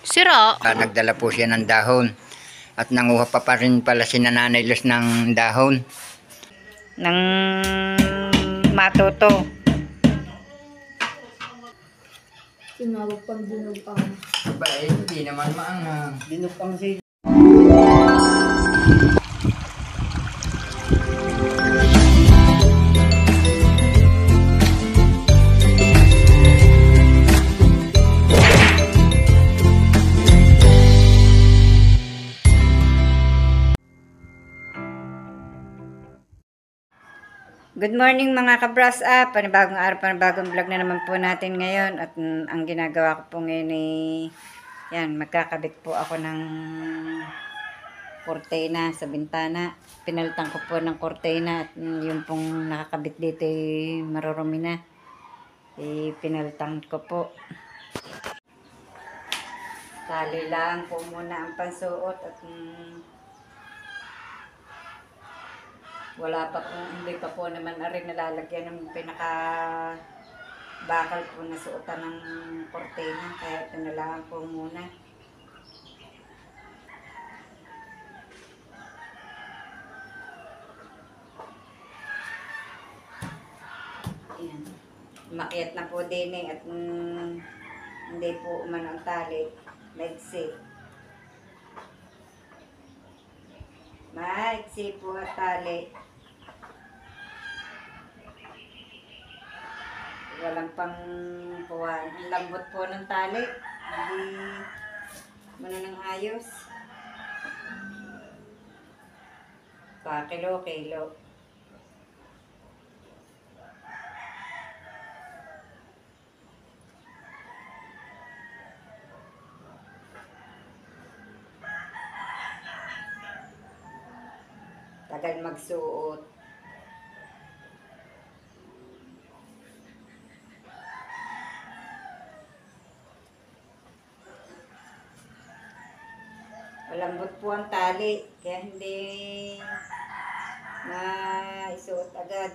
Sira. Nagdala po siya ng dahon. At nanguha pa rin pala si Nanay Luz ng dahon. Nang matuto. Tinawag pang dinupang. Aba, hindi naman maanghang. Dinupang sila. Good morning mga ka-brush up. Panibagong araw, panibagong vlog na naman po natin ngayon. At ang ginagawa ko po ngayon ay yan, magkakabit po ako ng kortena sa bintana. Pinalitan ko po ng kortena at yung pong nakakabit dito ay marurumi na. Pinalitan ko po. Tali lang po muna ang pansuot at wala pa po, hindi pa po naman rin nalalagyan ng pinaka bakal po na suotan ng kortena, kaya tinalaan po muna. Ayan. Makiat na po din at hindi po umano ang tali, maigsi. Maigsi po ang tali. Walang pang puwan. Ang lambot po ng tali. Hindi muna ng ayos. Kilo. Tagal magsuot. Malambot po ang tali, kaya hindi isuot agad.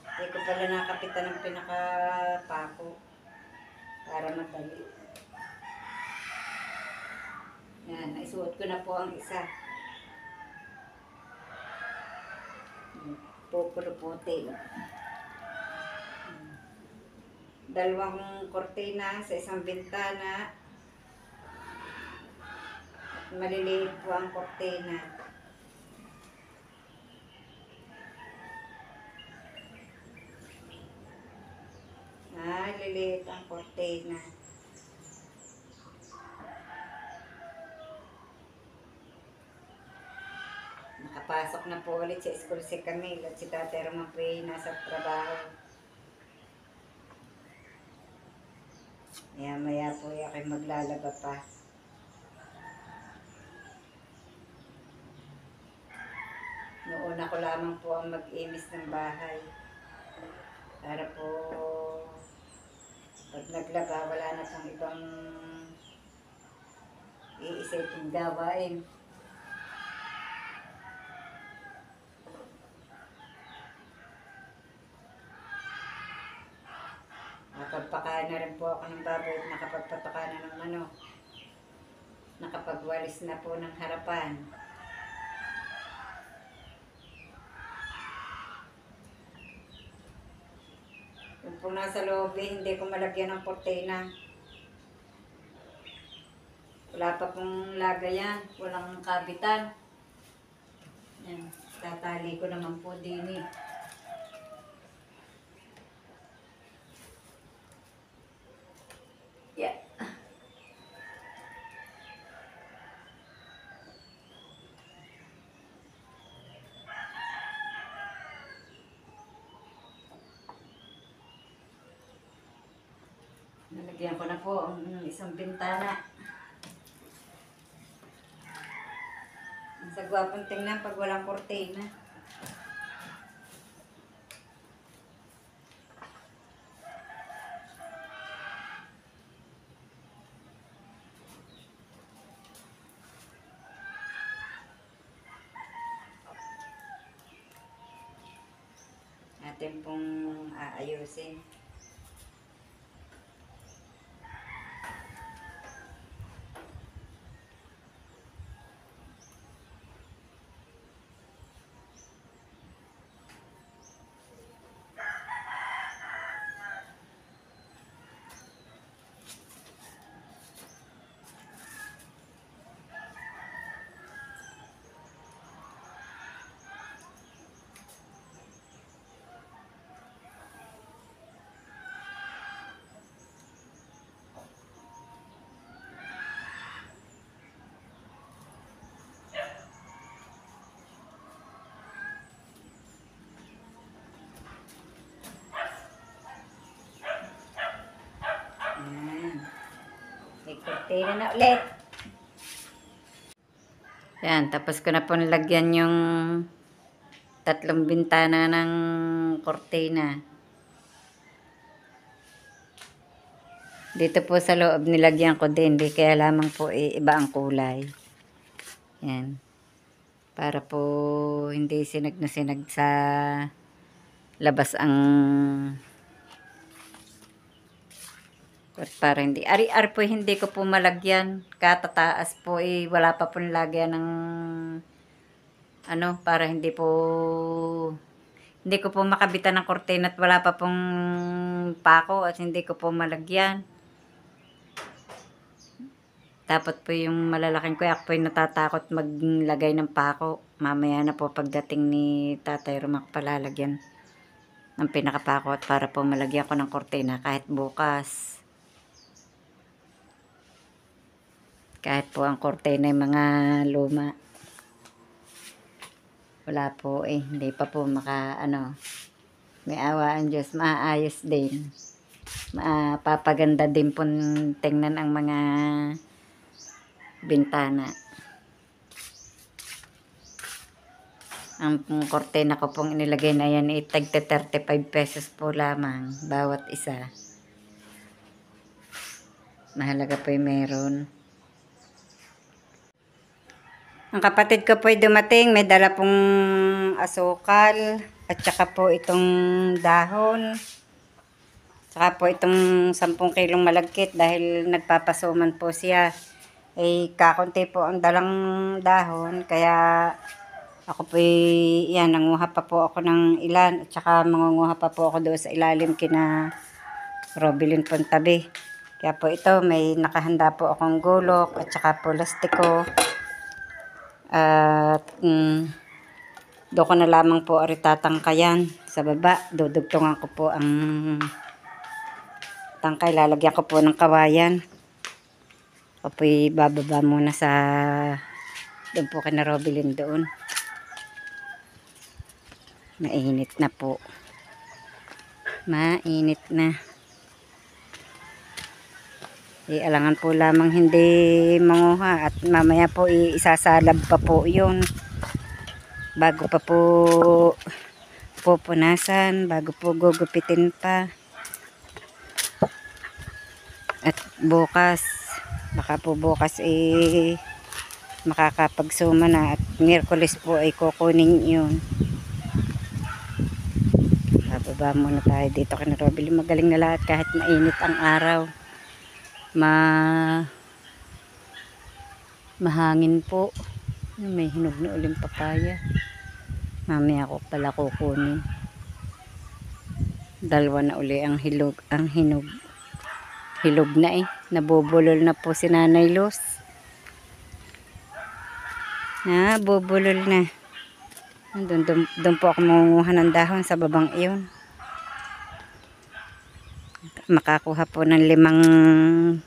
Hindi ko pala nakapitan ng pinakapako para madali. Yan, naisuot ko na po ang isa. Puputi. Dalawang kortina sa isang bintana. Maliliit po ang kortina. Liliit ang kortina. Nakapasok na po ulit sa school si Camille at si Tatay Roman po ay nasa trabaho. Maya po ay ako'y maglalaba pa. Noona ko lamang po ang mag-imis ng bahay. Para po pag naglaba, wala na pang ibang iisipin gawain. Nakapagpakain na rin po ako ng baboy at nakapagpataka na ng manok. Nakapagwalis na po ng harapan. Kung nasa loob hindi ko malagyan ng kortina. Wala pa pong lagayan, walang kabitan. Yan, tatali ko naman po din . Yeah. Nalagyan ko na po ang isang bintana. Ang sagwapong tingnan pag walang kortina. Natin pong aayusin. Kortina na ulit. Yan, tapos ko na po nilagyan yung 3 bintana ng kortina. Dito po sa loob nilagyan ko din, di kaya lamang po iba ang kulay. Yan. Para po hindi sinag na sinag sa labas ang para hindi ari-ari po hindi ko po malagyan katataas po wala pa po nilagyan ng ano para hindi ko po makabitan ng kortina at wala pa pong pako at hindi ko po malagyan. Dapat po yung malalaking kuya po yung natatakot maglagay ng pako. Mamaya na po pagdating ni Tatay Rumak palalagyan ng pinakapako at para po malagyan ko ng kortina kahit bukas. Kahit po ang kortina ay mga luma. Wala po hindi pa po may awa ang Diyos, maayos din. Mapapaganda din po tingnan ang mga bintana. Ang kortina ko pong inilagay na yan tag 35 pesos po lamang bawat isa. Mahalaga po yung meron. Ang kapatid ko po ay dumating, may dala pong asukal at saka po itong dahon. Saka po itong 10 kilong malagkit dahil nagpapasuman po siya. Kakunti po ang dalang dahon kaya ako po nanguha pa po ako ng ilan at saka mangunguha pa po ako doon sa ilalim kina Robilin Pontabi. Kaya po ito may nakahanda po akong gulok at saka po lastiko. At doon ko na lamang po aritatangkayan sa baba. Dudugtungan ko po ang tangkay. Lalagyan ko po ng kawayan. Ako po bababa muna sa doon po kina Robilin doon. Mainit na po. Mainit na. Alangan po lamang hindi manguha at mamaya po isasalab pa po yun bago pa po pupunasan, bago po gugupitin pa. At bukas baka po bukas makakapagsuma na at Miyerkules po ay kukunin yun. Bababa muna tayo dito kina Robilin. Magaling na lahat kahit mainit ang araw. Mahangin po. May hinog na uling papaya. Mamaya ko pala kukunin. 2 na uli ang hinog. Hilog na nabubulol na po si Nanay Luz. Nabubulol na. Doon po ako mangunguha ng dahon sa babang iyon. Makakuha po ng 5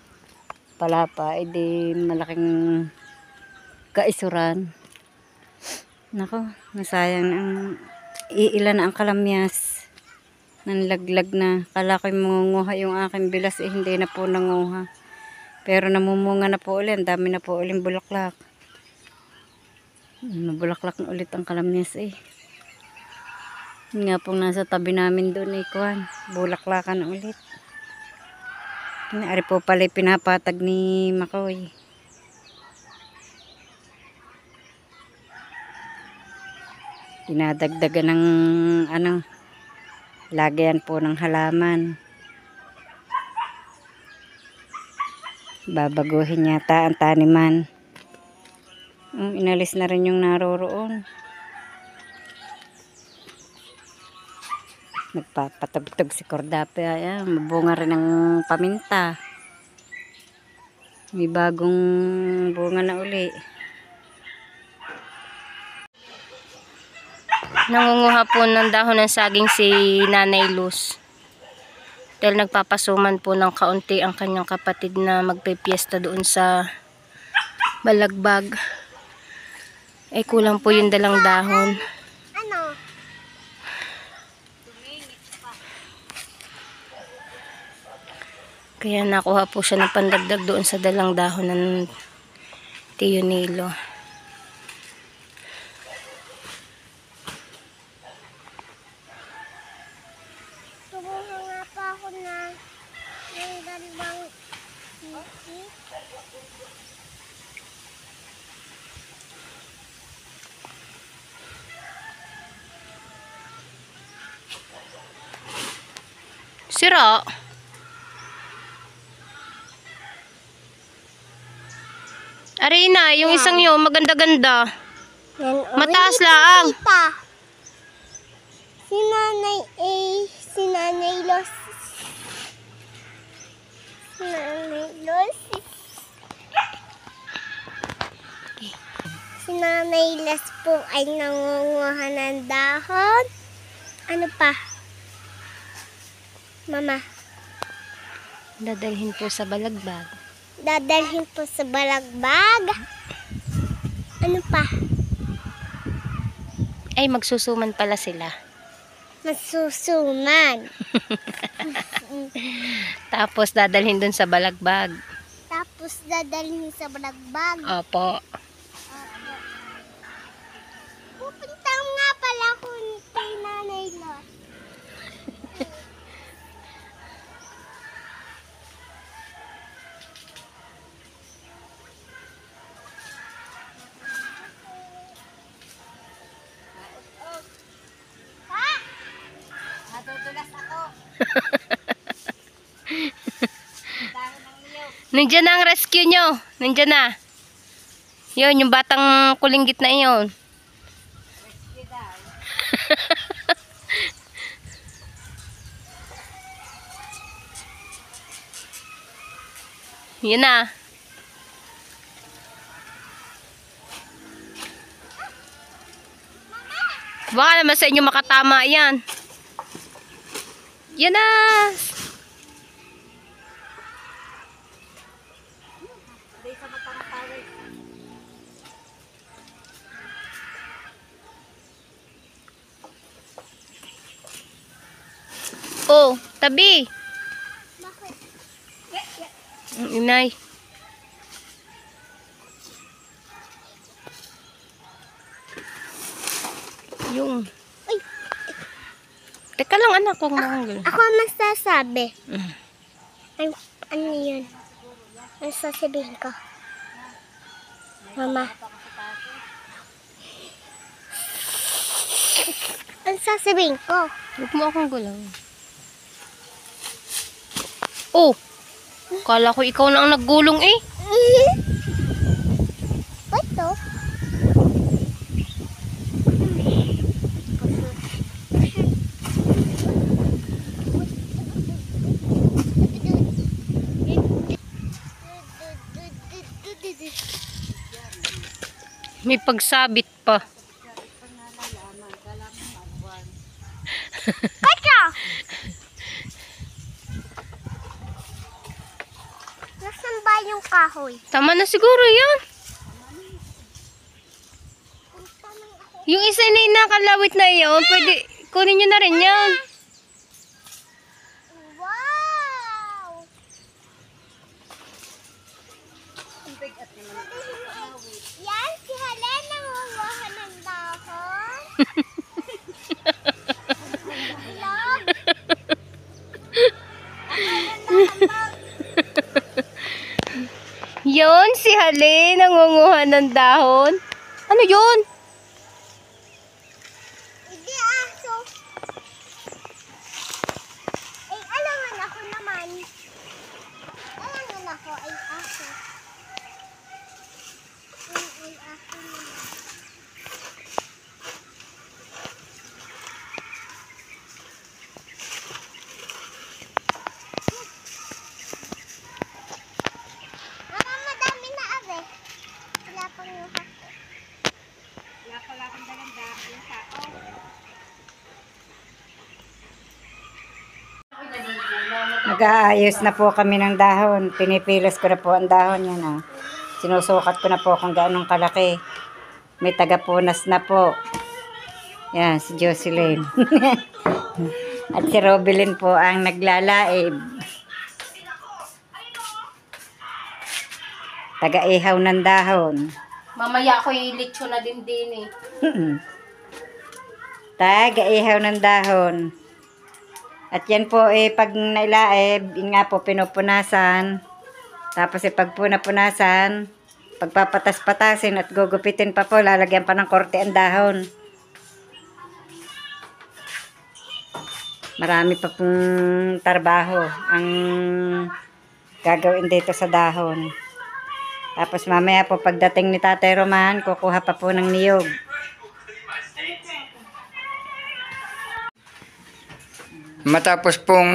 palapa, di malaking kaisuran. Nako, nasayang ilan ang kalamyas. Nanlaglag na. Kala ko'y mangunguha yung aking bilas, hindi na po nanguha. Pero namumunga na po ulit, dami na po ulit bulaklak. Nabulaklak na ulit ang kalamyas Nga pong nasa tabi namin doon kuhan, bulaklakan na ulit. Ari po pala pinapatag ni Makoy. Dinadagdagan ng lagyan po ng halaman. Babaguhin yata ang taniman. Inalis na rin yung naroroon. Nagpapatugtog si Cordape. Mabunga rin ng paminta. May bagong bunga na uli. Nangunguha po ng dahon ng saging si Nanay Luz. Dahil nagpapasuman po ng kaunti ang kanyang kapatid na magpipiesta doon sa Balagbag. Kulang po yung dalang dahon. Kaya nakuha po siya ng pandagdag doon sa dalang dahon ng Tiyonilo. Kumuha nga pa ako ng dalawang sisi. Sira. Arina, yung isang yun, maganda-ganda. Mataas lang. Tita. Si Nanay A, si Nanay Los. Si Nanay Los. Si Nanay Los po ay nangunguha ng dahon. Ano pa? Mama, Dadalhin po sa balagbag. dadalhin po sa balagbag. Ano pa? Ay, magsusuman pala sila. Masusuman. Tapos dadalhin dun sa balagbag. Tapos dadalhin sa balagbag. Opo. Pupunta nga pala ako kay Nanay Los. Nandiyan na ang rescue nyo. Nandiyan na. Yun, yung batang kulinggit na yun. Yun na. Baka naman sa inyo makatama yan. Yan na. Oh, tabi. Bakit? Inay. Yung. Uy, Teka lang anak, kung mahanggal. ako ang magsasabi. Mm. Ano yun? Ano sasabihin ko? Mama. Ano sasabihin ko? Huwag mo akong gulaw. Oh! Kala ko ikaw na ang naggulong eh. Ito? May pagsabit pa. Ito! Nasaan ba yung kahoy? Tama na siguro yan. Yung isa na yung nakalawit na yun, pwede kunin nyo na rin yan. Wow! Yan, si Helen nangunguha ng dahon. Love. Yun, si Hale, nangunguha ng dahon. Ano yun? Hindi aso. Ay, alangan ako naman. Alangan ako ay aso. Ay, aso naman. Mama, madami na abe. Wala pang yung hako. Nag-aayos na po kami ng dahon. Pinipilas ko na po ang dahon yan. Ah. Sinusukat ko na po kung gaano kalaki. May tagapunas na po. Yan, si Jocelyn. At si Robilyn po ang naglalaib. Taga-ihaw ng dahon. Mamaya ako ilitso na din eh. Taga-ihaw ng dahon. At yan po pag nailaeb, yun nga po pinupunasan. Tapos pag punapunasan, pagpapatas-patasin at gugupitin pa po, lalagyan pa ng korte ang dahon. Marami pa pong trabaho ang gagawin dito sa dahon. Tapos mamaya po pagdating ni Tatay Roman, kukuha pa po ng niyog. Matapos pong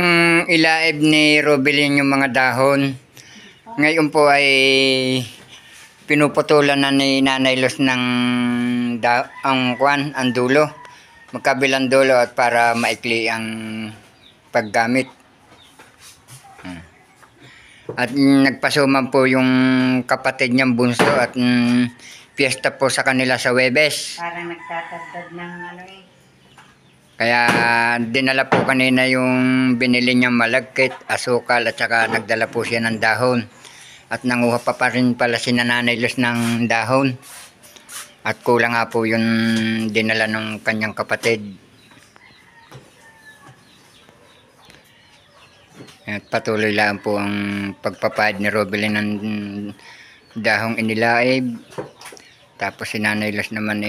ilaib ni Robelin yung mga dahon, ngayon po ay pinuputulan na ni Nanay Luz ng ang dulo. Magkabilang dulo at para maikli ang paggamit. At nagpasuman po yung kapatid niyang bunso at piyesta po sa kanila sa Huwebes. Parang nagtatagdad ng Kaya dinala po kanina yung binili niyang malagkit, asukal at saka nagdala po siya ng dahon. At nanguha pa rin pala si Nanay Luz ng dahon. At kulang nga po yung dinala ng kanyang kapatid. At patuloy lang po ang pagpapahid ni Robelin ng dahong inilaib. Tapos si Nanay Luz naman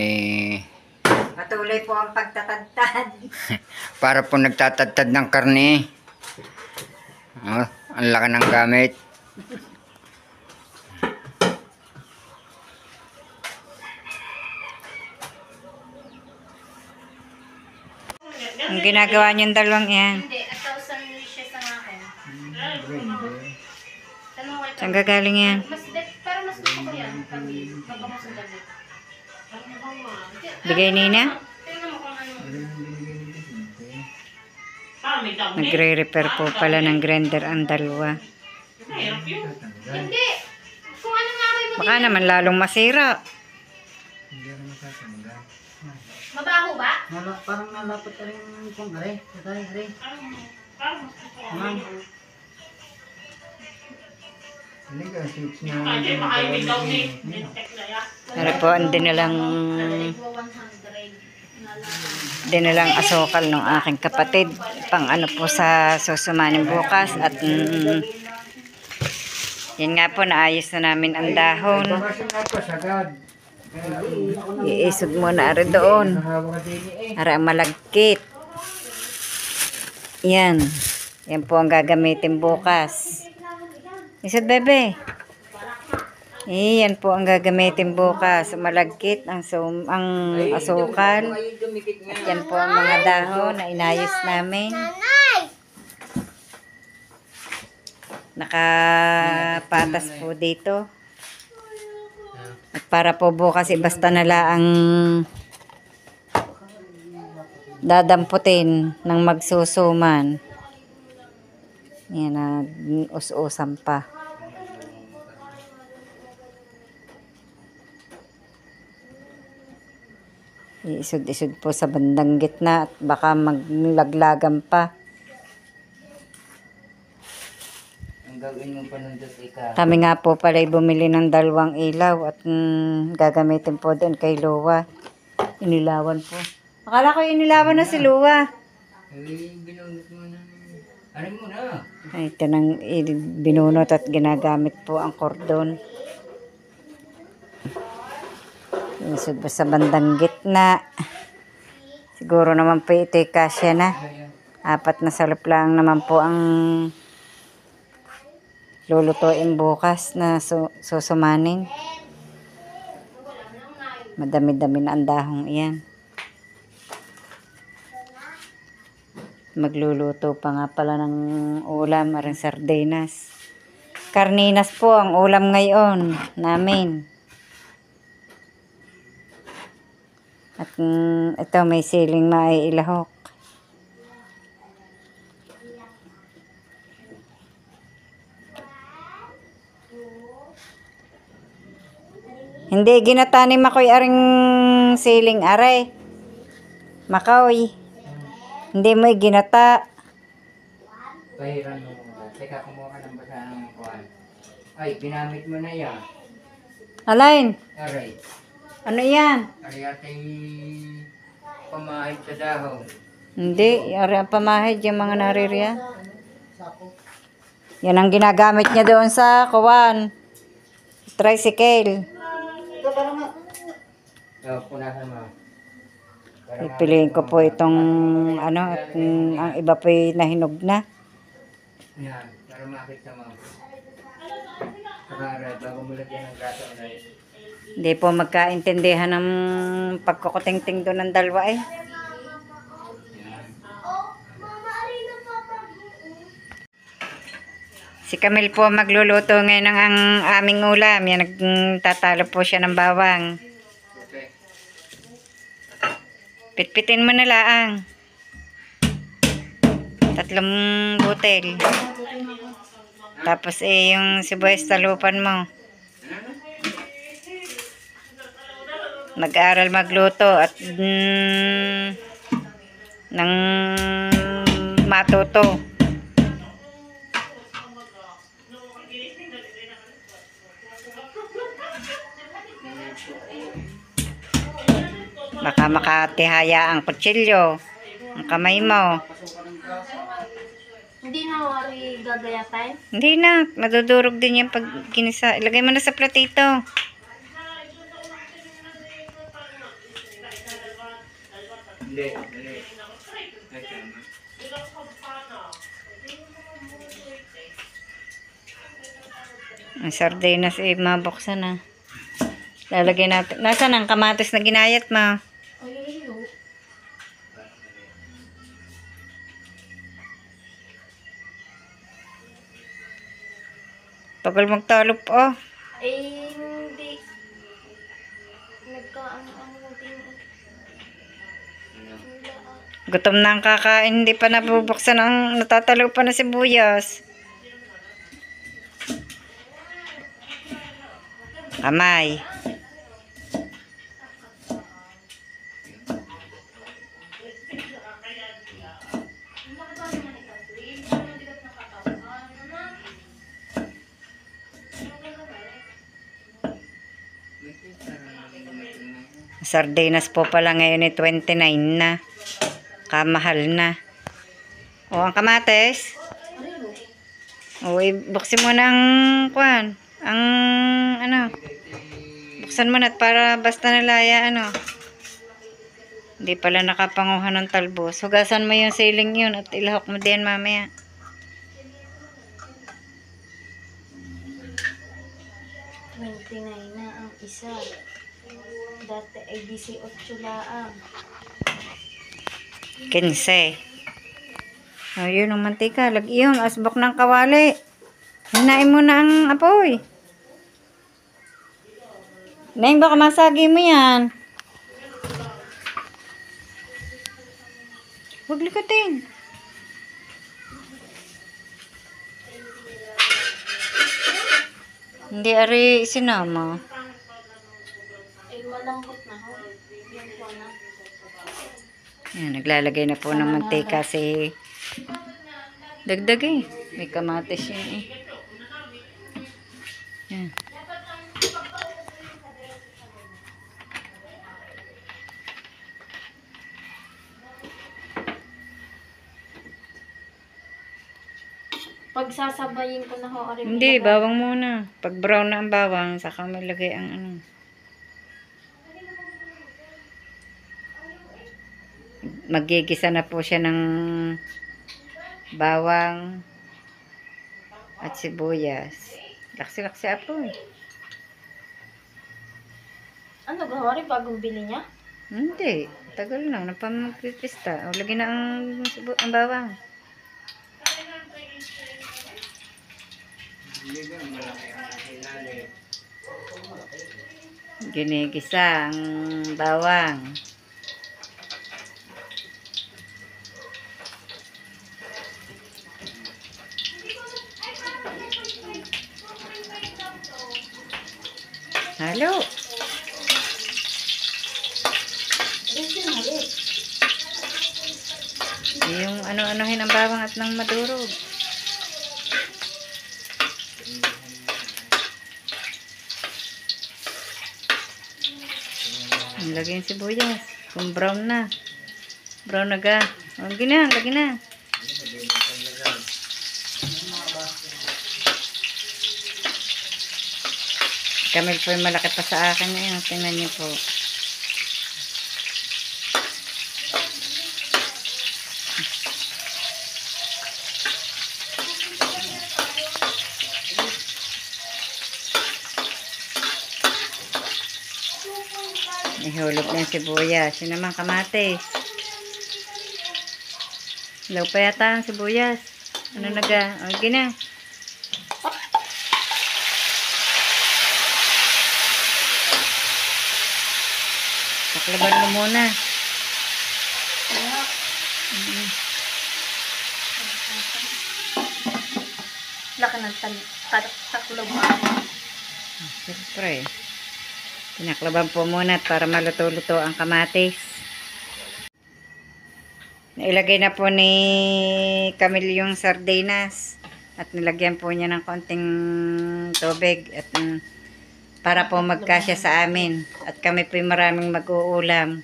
patuloy po ang pagtatadtad. para po nagtatadtad ng karne. Oh, ang laki ng gamit. Ang ginagawa niyong dalawang yan. Hindi, 1,000 wishes ang akin. Tanong ko Saan gagaling yan? pero mas gusto ko yan. Pag mo sa dalit. Bigay Nina? Tingnan mo kung ano. Nagre-repair po pala ng grinder ang dalawa. Hindi. Kung ano nga may Baka naman lalong masira. mabaho ba? Parang nalapot ka rin kung are. Are. Ano po ang dinilang asukal ng aking kapatid. Pang ano po sa susumanin bukas. At yan nga po, naayos na namin ang dahon. Iisog muna rin doon. Para malagkit. Yan. Yan po ang gagamitin bukas. Isod bebe. Yan po ang gagamitin bukas. Malagkit ang asukal. At yan po ang mga dahon na inayos namin. Nakapatas po dito. At para po bukas basta nala ang dadamputin ng magsusuman. Yan, us-usan pa. Iisod-isod po sa bandang gitna at baka maglaglagan pa. Kami nga po pala bumili ng 2 ilaw at gagamitin po doon kay Luwa. Inilawan po. Akala ko inilawan na si Luwa. Ay, ito nang binunot at ginagamit po ang kordon. Inisod po sa bandang gitna. Siguro naman po ito kasya na. 4 na salop lang naman po ang lulutuin bukas na susumanin. Madami-dami na ang dahong iyan. Magluluto pa nga pala ng ulam, maring sardinas. Karninas po ang ulam ngayon namin. At ito may siling maiilahok. Hindi ginatanim ako'y aring siling are. Makoy. Hindi mo ginata. Pahiran mo. Teka, kumuha ka ng basahang kuhan. Ay, ginamit mo na yan. Alain, Aray. ano yan? Aray atay pamahid sa dahon. Hindi, yari ang pamahid yung mga naririyan. Yan ang ginagamit niya doon sa kuwan. Tricycle. Punasan mo. Pipiliin ko po itong ano, at ang iba po nahinog na. Yan, para makita mo. Saka aray, bago mo lagyan ng gato aray. Hindi po magkaintindihan ng pagkukutingting doon ng dalawa eh. Si Camille po magluluto ngayon ng ang aming ulam. Yan, nagtatalo po siya ng bawang. Okay. Pitpitin mo na laang. 3 butil. Tapos yung sibuyas talupan mo. Mag-aral magluto at nang matuto. Baka makatihaya ang kutsilyo, ang kamay mo. Hindi na wari gagayatay. Hindi na, madudurog din yan pag ginisa. Ilagay mo na sa platito. Hindi, hindi. Ay, tama. Ang sardinas eh, mabuksan na. Lalagay natin. Nasaan ang kamatis na ginayat mo? Tagal magtalop oh. Eh, hindi. Nagkaano-ano din. Gutom na ang kakain, hindi pa nabubuksan ang natatalo pa na sibuyas. Kamay. Sardinas po pala ngayon ay 29 na. Kamahal na. O, ang kamates. O, buksin mo ng kwan. Ang, ano. Buksan mo na para basta nalaya, ano. Hindi pala nakapanguha ng talbos. Hugasan mo yung siling yun at ilahok mo din mamaya. Na ang isa. Dati ay 18 laang. 15. O, yun ang mantika. Yun, asbok ng kawali. Hinain mo na ang apoy. Neng, baka masagi mo yan. Huwag likatin. Hindi ari sinama. Eh, malambot na ho. Yan po na. Yan, naglalagay na po ng mantika si dagdag eh. May kamatis yun eh. Yan. Pagsasabayin ko na ho. Hindi, bawang muna. Pag brown na ang bawang, saka may lagay ang ano. Magigisa na po siya ng bawang at sibuyas. Laksi-laksi po eh. Ano gawari bagong bili niya? Hindi, tagal lang. Napamagpipista. O, lagyan na ang bawang. Ginigisa ang bawang. Halo. Yung ano-anohin ang bawang at nang madurog. Lagyan sibuyas. Kung brown na. Brown na ga. Lagi na, lagi na. Kamil po yung malaki pa sa akin ngayon. Tingnan niyo po. Ihulog ng sibuyas. Yun naman kamatis. Ilaw pa yata ang sibuyas. Ano naga? O, gina. Taklaban mo muna. Laki ng taklob. Siyempre. Pinaklaban po muna para maluto-luto ang kamatis. Nailagay na po ni Camille yung sardinas. At nilagyan po niya ng konting tubig. At para po magkasya sa amin. At kami po maraming mag-uulam.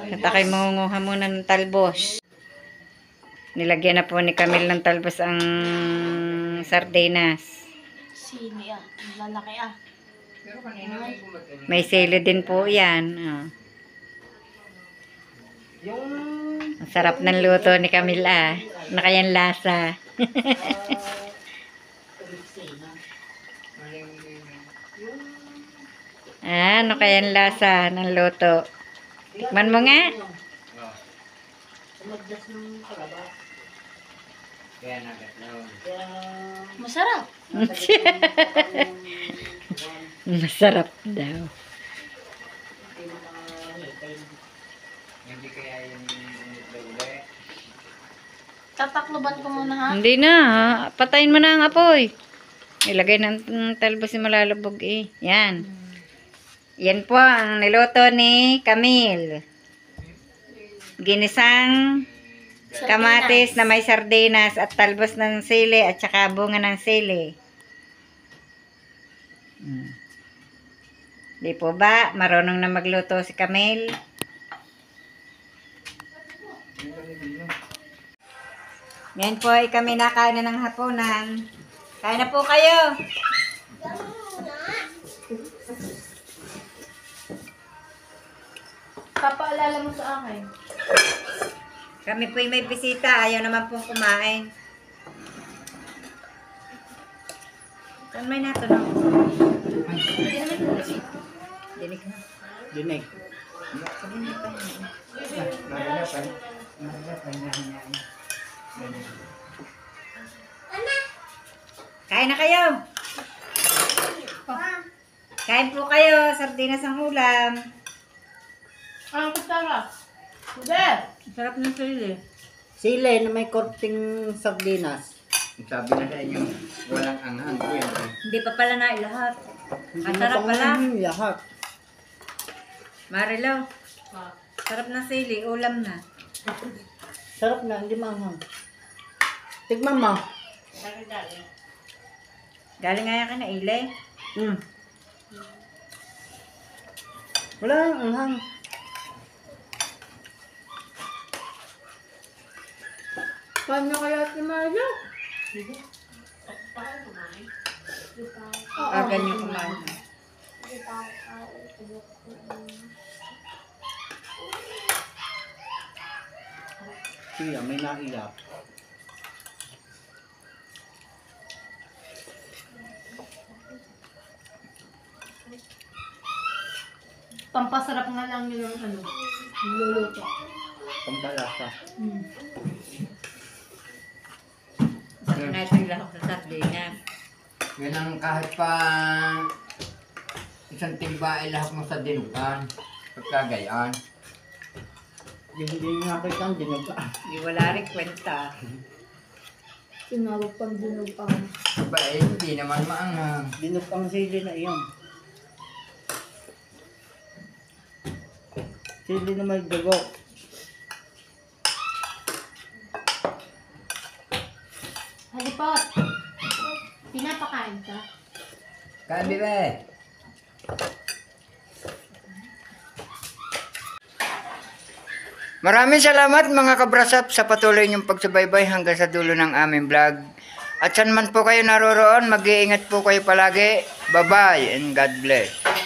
At ako'y mangunguha muna ng talbos. Nilagyan na po ni Camille ng talbos ang sardinas. Sili ah. Lalaki ah. May sili din po yan. Oh. Ang sarap ng luto ni Camille ah. Na kayang lasa. Ano kayang lasa ng luto? Tikman mo nga. Kaya nagatlaw. Masarap. Masarap daw. Hindi kaya yung ulit. Tatakloban ko muna ha. Hindi na. Patayin mo na ang apoy. Ilagay ng talbos yung malalabog eh. Yan. Yan po ang niluto ni Camille. Ginisang kamatis na may sardinas at talbos ng sili at saka bunga ng sili. Di po ba? Marunong na magluto si Camille. Yan po ay kami nakain na ng hapunan. Kain na po kayo. Papaalala mo sa akin. Kami po may bisita. Ayaw naman pong kumain. Saan may natanong? Dinig na. Dinig. Kain na kayo. Kain po kayo. Sardinas ang ulam. Ang kusara. Hindi. Sarap ng sili. Sili na may korting sardinas. Sabi na sa inyo, walang anghang. Hindi pa pala na lahat. Hindi Ang na sarap pa pala. nga lahat. Marilo. Sarap ng sili. Ulam na. Sarap na, hindi maanghang. Tignan mo. Galing nga yan ka na ilay. Wala yung anghang. Paano kaya si Mario? Ganyan kumain. Siya, may naiyak. Pampasarap nga lang yun yung ano. Luluto. Pampalasa. Sarap na ito yung lahok sa sardinas. Yan ang kahit pa isang timba ay lahok mo sa dinugan. Pagkagayaan. Yung hindi nakita ang dinuga. Di wala rin kwenta. Tinawag pang dinugang. Diba eh, hindi naman maanghang. Dinugang sili na iyon. Sili na may dugo. Halipot. Pinapakain ka? Kain, Bibe. Maraming salamat mga kabrasap sa patuloy niyong pagsubaybay hanggang sa dulo ng aming vlog. At saan man po kayo naroroon, mag-iingat po kayo palagi. Bye-bye and God bless.